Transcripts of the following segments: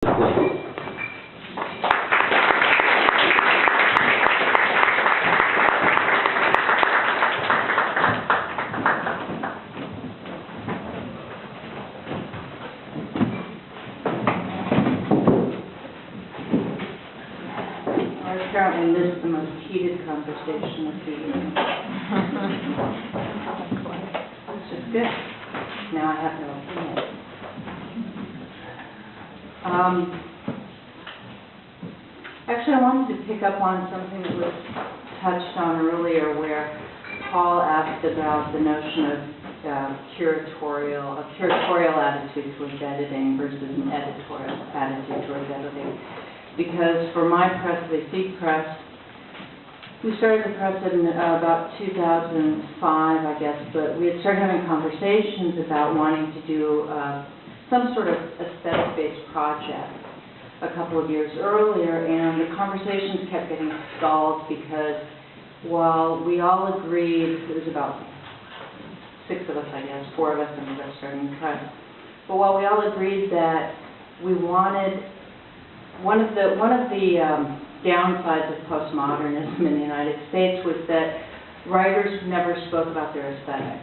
Apparently missed the most heated conversation of the evening. Which is good. Now I have no opinion. Actually, I wanted to pick up on something that was touched on earlier, where Paul asked about the notion of a curatorial attitude towards editing versus an editorial attitude towards editing. Because for my press, the Seek Press, we started the press in about 2005, I guess, but we had started having conversations about wanting to do some sort of aesthetic-based project a couple of years earlier, and the conversations kept getting stalled because while we all agreed, it was about 6 of us, I guess, 4 of us ended up starting the press, but while we all agreed that we wanted one of the downsides of postmodernism in the United States was that writers never spoke about their aesthetic.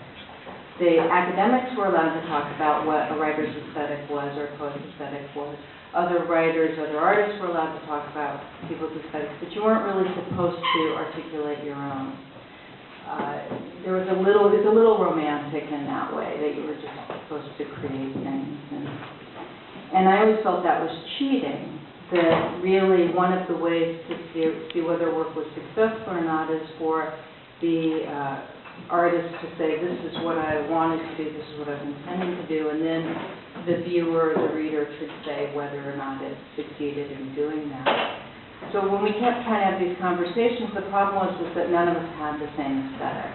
The academics were allowed to talk about what a writer's aesthetic was or a poet's aesthetic was. Other writers, other artists were allowed to talk about people's aesthetics, but you weren't really supposed to articulate your own. There was it's a little romantic in that way, that you were just supposed to create things. And I always felt that was cheating. That really one of the ways to see whether work was successful or not is for the artist to say, this is what I wanted to do, this is what I was intending to do, and then the viewer, the reader, should say whether or not it succeeded in doing that. So when we kept trying to have these conversations, the problem was that none of us had the same aesthetic.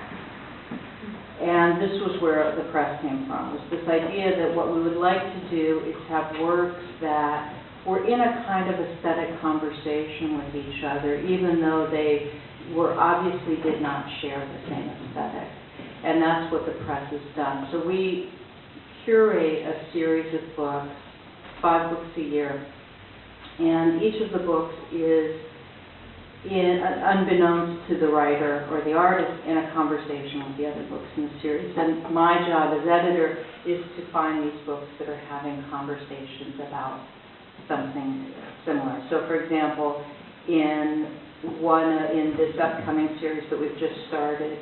And this was where the press came from, was this idea that what we would like to do is have works that were in a kind of aesthetic conversation with each other, even though they obviously did not share the same aesthetic. And that's what the press has done. So we curate a series of books, 5 books a year, and each of the books is, unbeknownst to the writer or the artist, in a conversation with the other books in the series. And my job as editor is to find these books that are having conversations about something similar. So, for example, in this upcoming series that we've just started,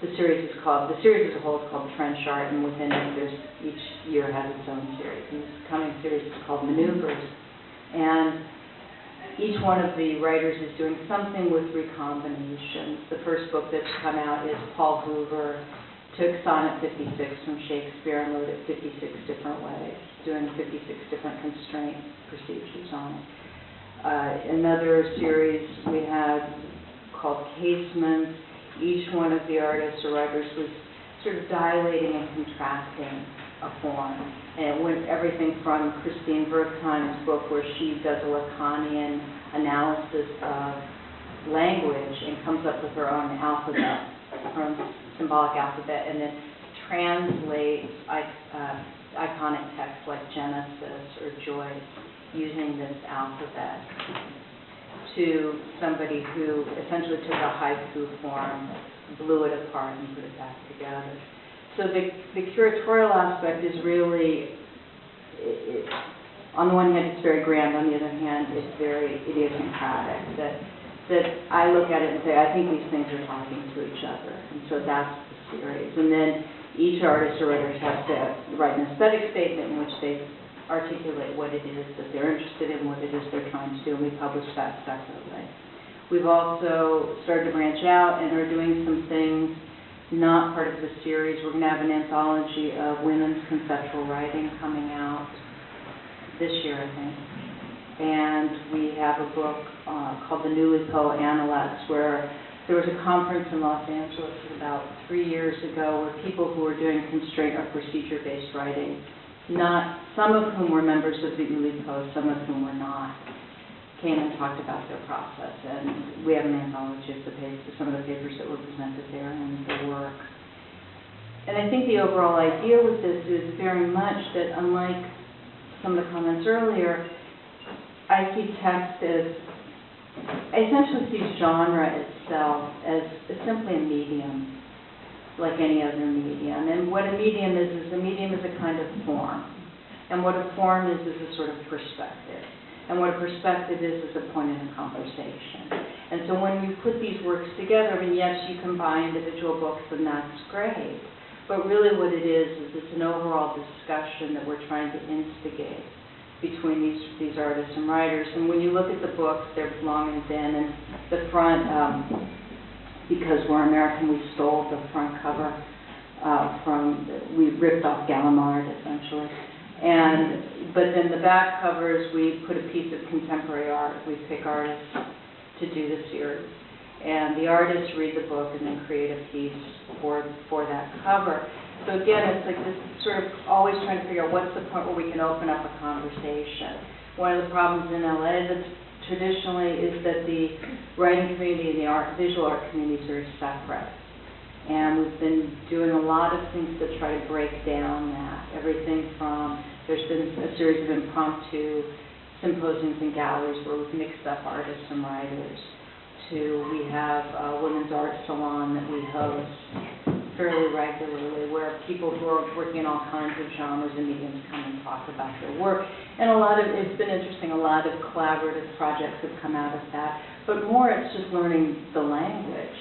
the series as a whole is called Trench Art, and within it, each year has its own series. And this coming series is called Maneuvers, and each one of the writers is doing something with recombinations. The first book that's come out is Paul Hoover took Sonnet 56 from Shakespeare and wrote it 56 different ways, doing 56 different constraint procedures on it. Another series we had called Casements. Each one of the artists or writers was sort of dilating and contracting a form. And it went everything from Christine Bergheim's book, where she does a Lacanian analysis of language and comes up with her own alphabet, her own symbolic alphabet, and then translates iconic texts like Genesis or Joyce using this alphabet to somebody who essentially took a haiku form, blew it apart, and put it back together. So the curatorial aspect is really, on the one hand, it's very grand. On the other hand, it's very idiosyncratic. That I look at it and say, I think these things are talking to each other. And so that's the series. And then each artist or writer has to write an aesthetic statement in which they articulate what it is that they're interested in, what it is they're trying to do, and we publish that separately. We've also started to branch out and are doing some things not part of the series. We're going to have an anthology of women's conceptual writing coming out this year, I think. And we have a book called The Newly Co-Analects, where there was a conference in Los Angeles about 3 years ago where people who were doing constraint or procedure-based writing, some of whom were members of the ULIPO, some of whom were not, came and talked about their process. And we have an anthology of some of the papers that were presented there and their work. And I think the overall idea with this is very much that, unlike some of the comments earlier, I see text as, I essentially see genre itself as simply a medium, like any other medium. And what a medium is a medium is a kind of form. And what a form is a sort of perspective. And what a perspective is a point in a conversation. And so when you put these works together, I mean, yes, you can buy individual books, and that's great. But really what it is it's an overall discussion that we're trying to instigate between these artists and writers. And when you look at the books, they're long and thin, and the front, because we're American, we stole the front cover we ripped off Gallimard, essentially. But then the back covers, we put a piece of contemporary art. We pick artists to do the series. And the artists read the book and then create a piece for that cover. So again, it's like this sort of always trying to figure out what's the point where we can open up a conversation. One of the problems in LA that's traditionally is that the writing community and the visual art community is very separate. And we've been doing a lot of things to try to break down that. Everything from, there's been a series of impromptu symposiums and galleries where we've mixed up artists and writers, to we have a women's art salon that we host fairly regularly, where people who are working in all kinds of genres and mediums come and talk about their work. And it's been interesting, a lot of collaborative projects have come out of that. But more, it's just learning the language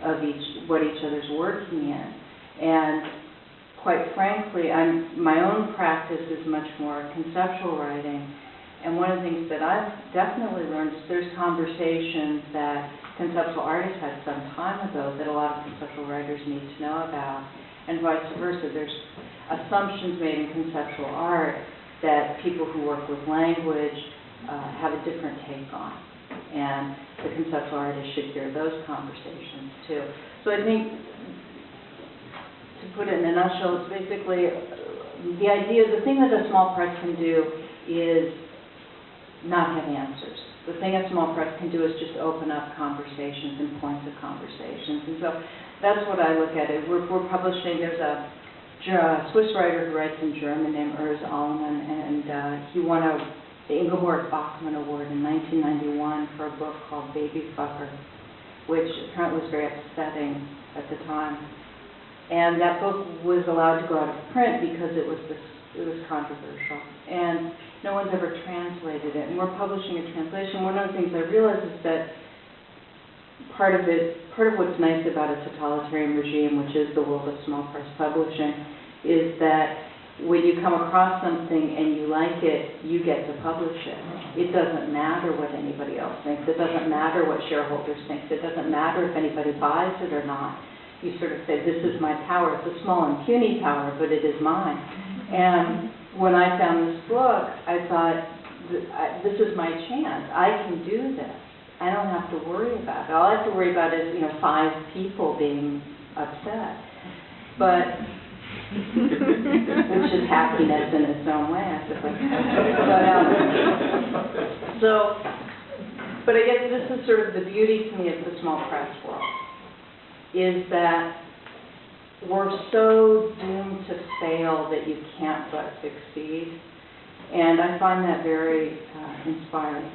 of what each other's working in. And quite frankly, my own practice is much more conceptual writing. And one of the things that I've definitely learned is there's conversations that conceptual artists had some time ago that a lot of conceptual writers need to know about, and vice versa. There's assumptions made in conceptual art that people who work with language have a different take on, and the conceptual artist should hear those conversations too. So I think, to put it in a nutshell, it's basically the thing that a small press can do is not have answers. The thing a small press can do is just open up conversations and points of conversations. And so that's what I look at it. We're publishing, there's a Swiss writer who writes in German named Urs Allmann, and he won the Ingeborg Bachmann Award in 1991 for a book called Baby Fucker, which apparently was very upsetting at the time. And that book was allowed to go out of print because it was controversial. And no one's ever translated it. And we're publishing a translation. One of the things I realized is that part of what's nice about a totalitarian regime, which is the world of small press publishing, is that when you come across something and you like it, you get to publish it. It doesn't matter what anybody else thinks. It doesn't matter what shareholders think. It doesn't matter if anybody buys it or not. You sort of say, this is my power. It's a small and puny power, but it is mine. And when I found this book, I thought, this is my chance. I can do this. I don't have to worry about it. All I have to worry about is, 5 people being upset. But which is happiness in its own way, I suppose. But I guess this is sort of the beauty to me of the small press world, is that we're so doomed to fail that you can't but succeed. And I find that very inspiring.